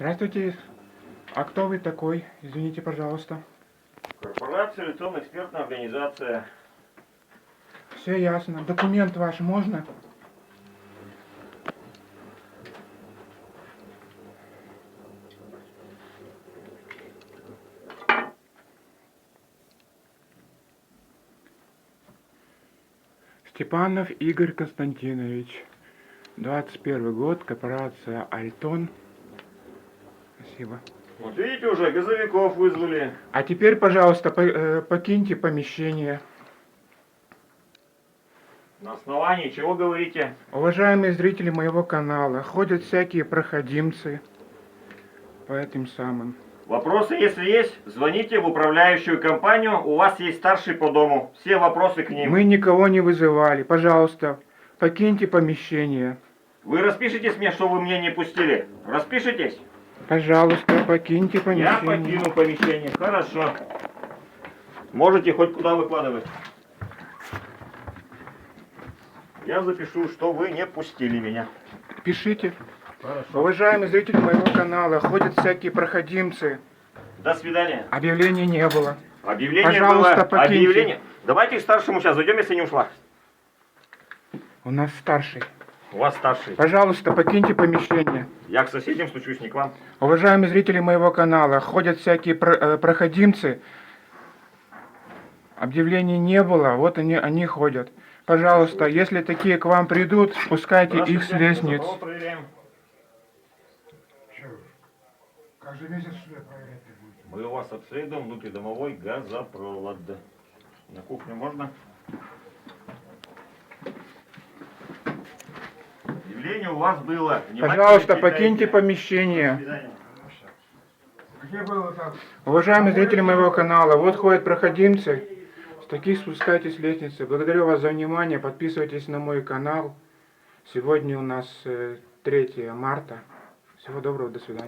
Здравствуйте. А кто вы такой? Извините, пожалуйста. Корпорация электронно-экспертная организация. Все ясно. Документ ваш можно? Степанов Игорь Константинович. 21 год. Корпорация Альтон. Спасибо. Вот видите, уже газовиков вызвали. А теперь, пожалуйста, покиньте помещение. На основании чего говорите? Уважаемые зрители моего канала, ходят всякие проходимцы по этим самым. Вопросы, если есть, звоните в управляющую компанию. У вас есть старший по дому. Все вопросы к ним. Мы никого не вызывали. Пожалуйста, покиньте помещение. Вы распишитесь мне, что вы меня не пустили? Распишитесь? Пожалуйста, покиньте Я помещение. покину помещение. Хорошо. Можете хоть куда выкладывать. Я запишу, что вы не пустили меня. Пишите. Хорошо. Уважаемые зрители моего канала, ходят всякие проходимцы. До свидания. Объявлений не было. Объявление Пожалуйста, было. покиньте. Объявление. Давайте к старшему сейчас зайдем, если не ушла. У нас старший. У вас старший. Пожалуйста, покиньте помещение. Я к соседям стучусь, не к вам. Уважаемые зрители моего канала, ходят всякие проходимцы. Объявлений не было, вот они ходят. Пожалуйста, если такие к вам придут, спускайте их с лестниц. Проверяем. Каждый месяц что ли проверять будете? Мы у вас обследуем внутридомовой газопровод. На кухню можно? Объявление у вас было. Пожалуйста, покиньте помещение. Уважаемые зрители моего канала, вот ходят проходимцы. С таких спускайтесь с лестницы. Благодарю вас за внимание. Подписывайтесь на мой канал. Сегодня у нас 3 марта. Всего доброго, до свидания.